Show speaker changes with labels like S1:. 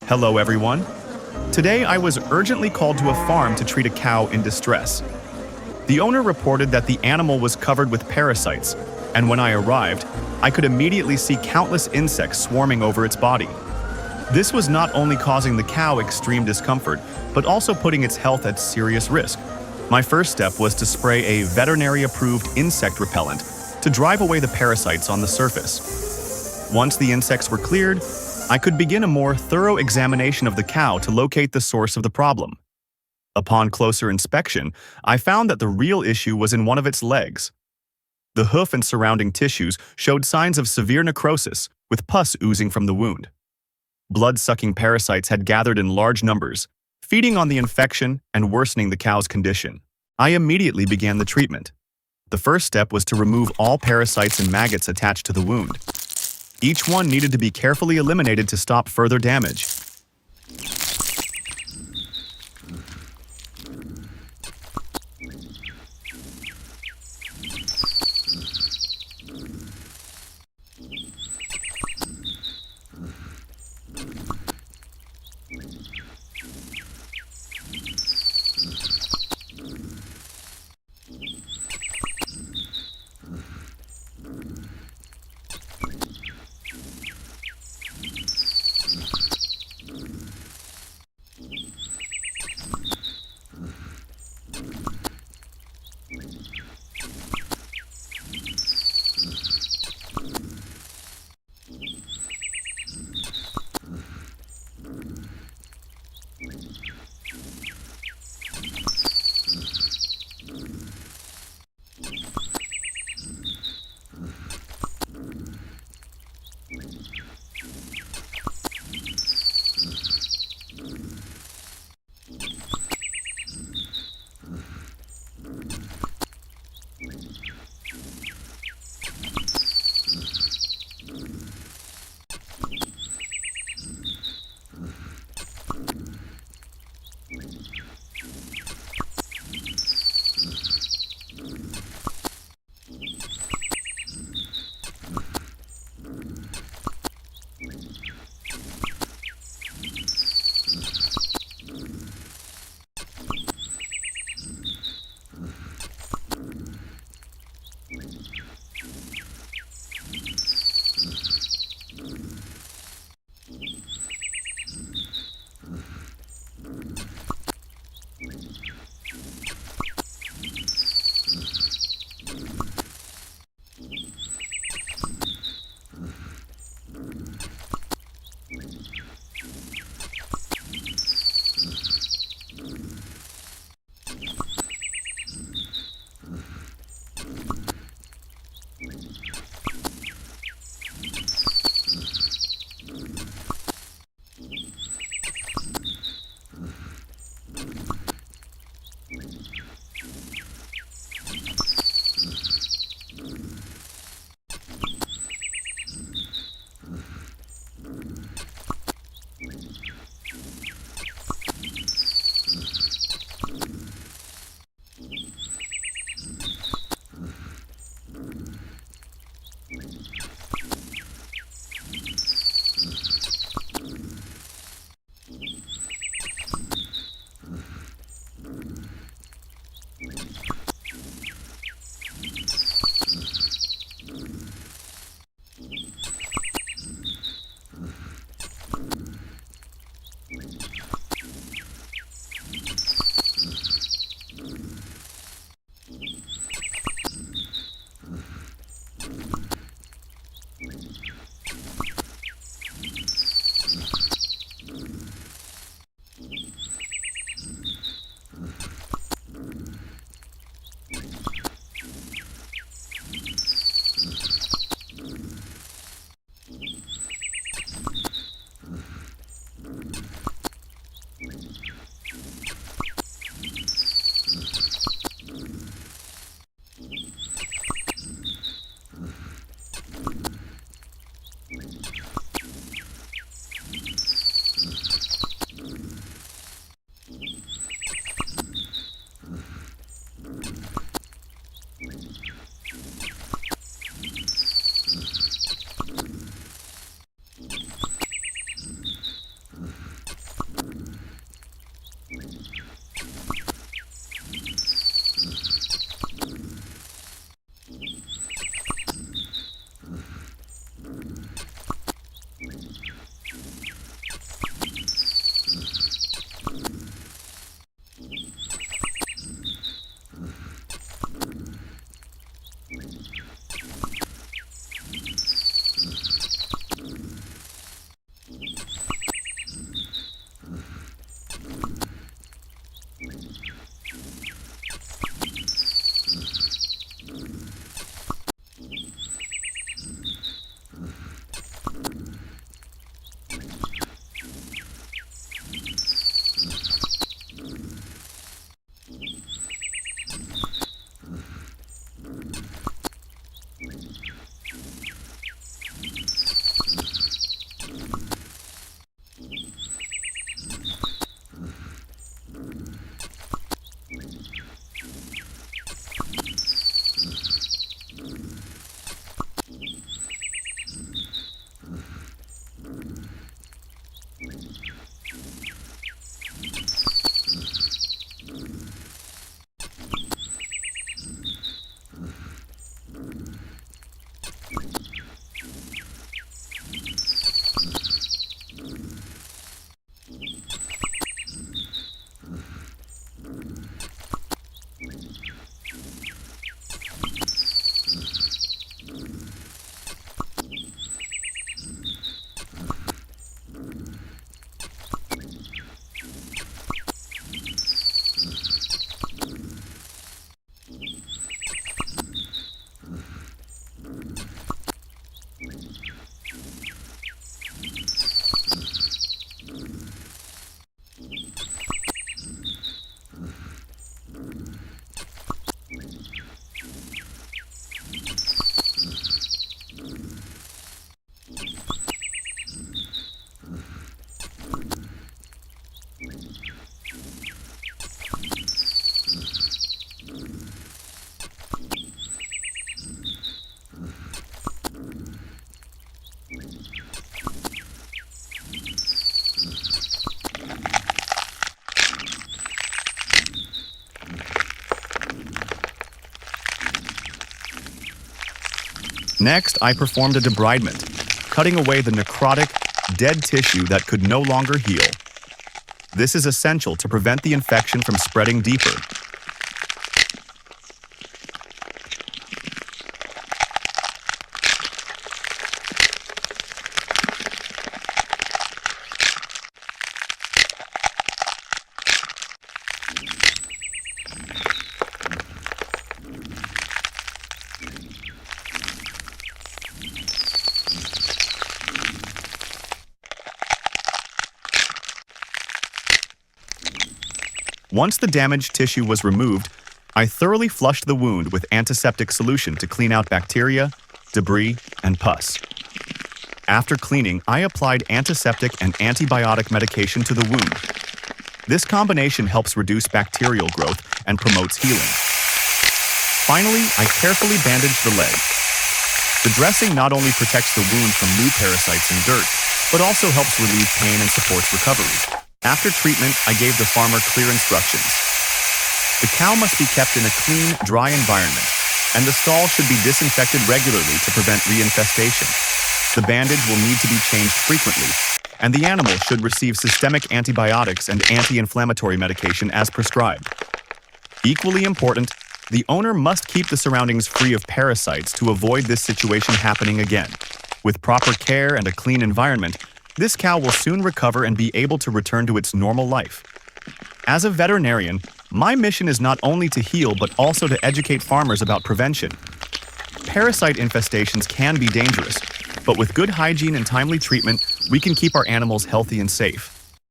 S1: Hello everyone. Today I was urgently called to a farm to treat a cow in distress. The owner reported that the animal was covered with parasites, and when I arrived, I could immediately see countless insects swarming over its body. This was not only causing the cow extreme discomfort, but also putting its health at serious risk. My first step was to spray a veterinary-approved insect repellent to drive away the parasites on the surface. Once the insects were cleared, I could begin a more thorough examination of the cow to locate the source of the problem. Upon closer inspection, I found that the real issue was in one of its legs. The hoof and surrounding tissues showed signs of severe necrosis, with pus oozing from the wound. Blood-sucking parasites had gathered in large numbers, feeding on the infection and worsening the cow's condition. I immediately began the treatment. The first step was to remove all parasites and maggots attached to the wound. Each one needed to be carefully eliminated to stop further damage. Next, I performed a debridement, cutting away the necrotic, dead tissue that could no longer heal. This is essential to prevent the infection from spreading deeper. Once the damaged tissue was removed, I thoroughly flushed the wound with antiseptic solution to clean out bacteria, debris, and pus. After cleaning, I applied antiseptic and antibiotic medication to the wound. This combination helps reduce bacterial growth and promotes healing. Finally, I carefully bandaged the leg. The dressing not only protects the wound from new parasites and dirt, but also helps relieve pain and supports recovery. After treatment, I gave the farmer clear instructions. The cow must be kept in a clean, dry environment, and the stall should be disinfected regularly to prevent reinfestation. The bandage will need to be changed frequently, and the animal should receive systemic antibiotics and anti-inflammatory medication as prescribed. Equally important, the owner must keep the surroundings free of parasites to avoid this situation happening again. With proper care and a clean environment, this cow will soon recover and be able to return to its normal life. As a veterinarian, my mission is not only to heal but also to educate farmers about prevention. Parasite infestations can be dangerous, but with good hygiene and timely treatment, we can keep our animals healthy and safe.